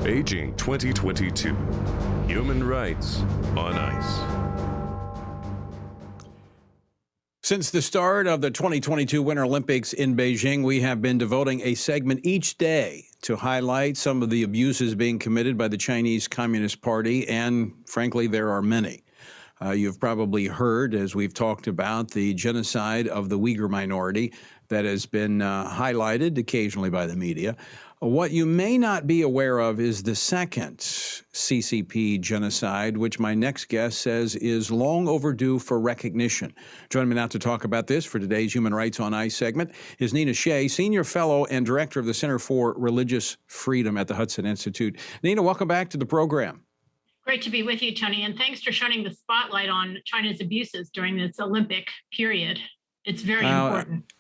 Aging 2022. Human Rights on Ice. Since the start of the 2022 Winter Olympics in Beijing, we have been devoting a segment each day to highlight some of the abuses being committed by the Chinese Communist Party, and frankly, there are many. You've probably heard, as we've talked about, the genocide of the Uyghur minority that has been highlighted occasionally by the media. What you may not be aware of is the second CCP genocide, which my next guest says is long overdue for recognition. Joining me now to talk about this for today's Human Rights on Ice segment is Nina Shea, Senior Fellow and Director of the Center for Religious Freedom at the Hudson Institute. Nina, welcome back to the program. Great to be with you, Tony, and thanks for shining the spotlight on China's abuses during this Olympic period. It's very important.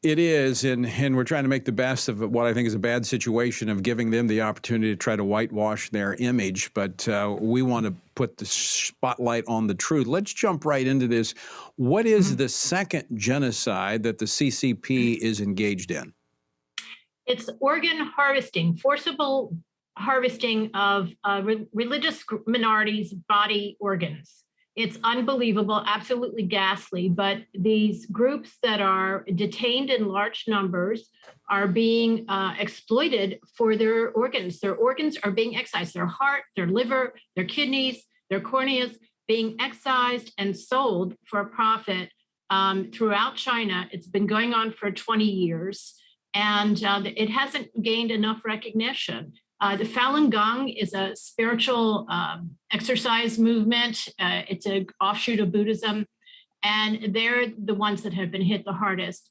It is, and we're trying to make the best of what I think is a bad situation of giving them the opportunity to try to whitewash their image, but we want to put the spotlight on the truth. Let's jump right into this. What is the second genocide that the CCP is engaged in? It's organ harvesting, forcible harvesting of religious minorities' body organs. It's unbelievable, absolutely ghastly, but these groups that are detained in large numbers are being exploited for their organs. Their organs are being excised, their heart, their liver, their kidneys, their corneas being excised and sold for a profit throughout China. It's been going on for 20 years, and it hasn't gained enough recognition. The Falun Gong is a spiritual exercise movement. It's an offshoot of Buddhism, and they're the ones that have been hit the hardest.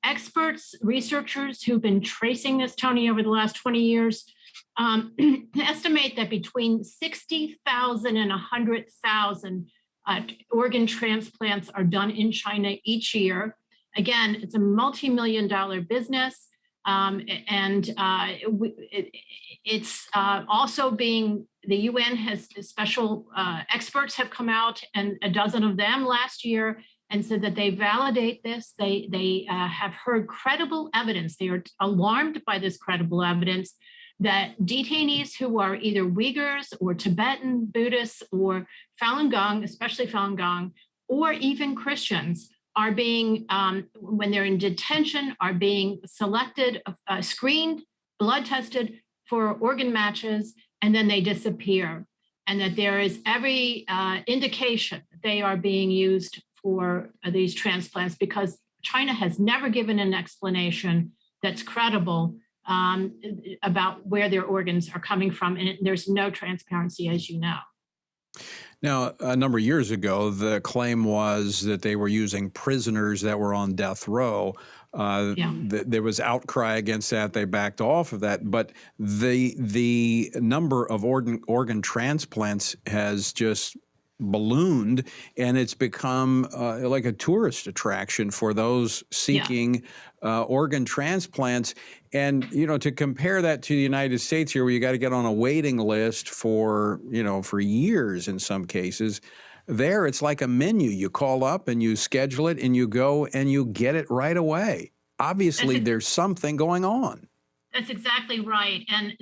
Experts, researchers who've been tracing this, Tony, over the last 20 years, estimate that between 60,000 and 100,000 organ transplants are done in China each year. Again, it's a multi-million-dollar business. It's also being, the UN has special experts have come out, and a dozen of them last year, and said that they validate this. They have heard credible evidence. They are alarmed by this credible evidence that detainees who are either Uyghurs or Tibetan Buddhists or Falun Gong, especially Falun Gong, or even Christians, are being, when they're in detention, are being selected, screened, blood tested for organ matches, and then they disappear. And that there is every indication that they are being used for these transplants, because China has never given an explanation that's credible about where their organs are coming from. And there's no transparency, as you know. Now, a number of years ago, the claim was that they were using prisoners that were on death row. There was outcry against that. They backed off of that. But the number of organ transplants has just ballooned, and it's become like a tourist attraction for those seeking organ transplants. And, to compare that to the United States here, where you got to get on a waiting list for years in some cases, there it's like a menu. You call up and you schedule it and you go and you get it right away. Obviously, there's something going on. That's exactly right. And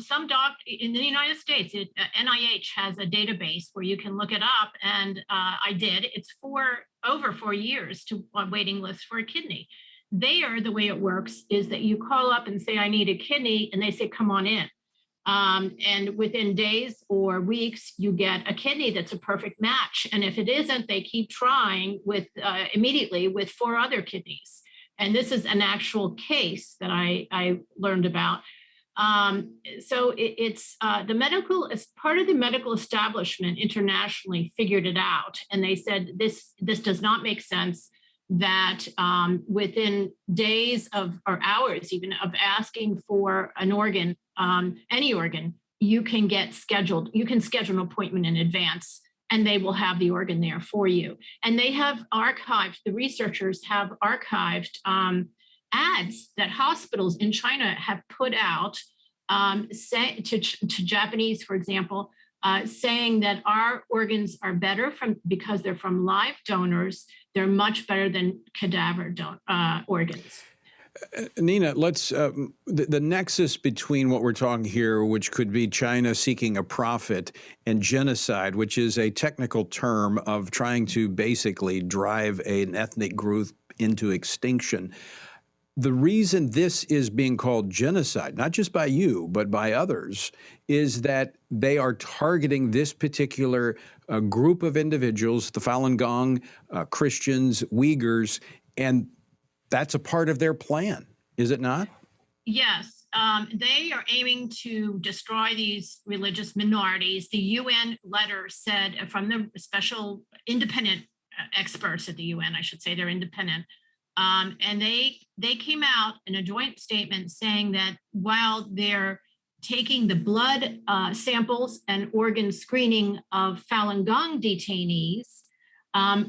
some in the United States, NIH has a database where you can look it up, and I did. It's over 4 years on waiting list for a kidney. There, the way it works is that you call up and say, I need a kidney, and they say, come on in. And within days or weeks, you get a kidney that's a perfect match. And if it isn't, they keep trying immediately with 4 other kidneys. And this is an actual case that I learned about. So it's part of the medical establishment internationally figured it out. And they said, this does not make sense that within days or hours even of asking for an organ, any organ, you can schedule an appointment in advance, and they will have the organ there for you. And they have archived, the researchers have archived ads that hospitals in China have put out to Japanese, for example, saying that our organs are better because they're from live donors. They're much better than cadaver organs. Nina, let's the nexus between what we're talking here, which could be China seeking a profit, and genocide, which is a technical term of trying to basically drive an ethnic group into extinction. The reason this is being called genocide, not just by you, but by others, is that they are targeting this particular group of individuals, the Falun Gong, Christians, Uyghurs, and that's a part of their plan, is it not? Yes, they are aiming to destroy these religious minorities. The UN letter said from the special independent experts at the UN, I should say they're independent, and they came out in a joint statement saying that while they're taking the blood samples and organ screening of Falun Gong detainees,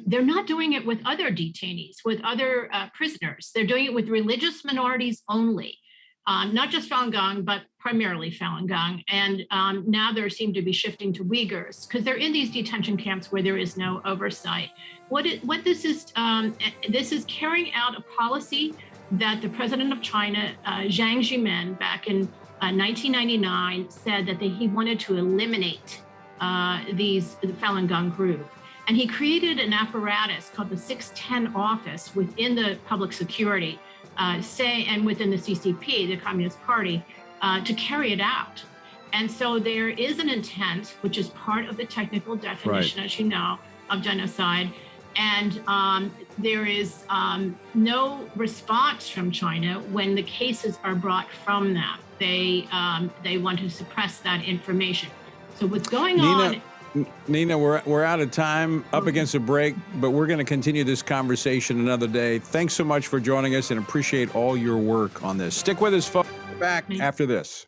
they're not doing it with other detainees, with other prisoners. They're doing it with religious minorities only, not just Falun Gong, but primarily Falun Gong. And now they seem to be shifting to Uyghurs because they're in these detention camps where there is no oversight. What this is carrying out a policy that the president of China, Jiang Zemin, back in 1999, said that he wanted to eliminate the Falun Gong group. And he created an apparatus called the 610 office within the public security, and within the CCP, the Communist Party, to carry it out. And so there is an intent, which is part of the technical definition, as you know, of genocide. And there is no response from China when the cases are brought from them. They want to suppress that information. So what's going on? Nina, we're out of time, up against a break, but we're going to continue this conversation another day. Thanks so much for joining us and appreciate all your work on this. Stick with us, folks. We're back after this.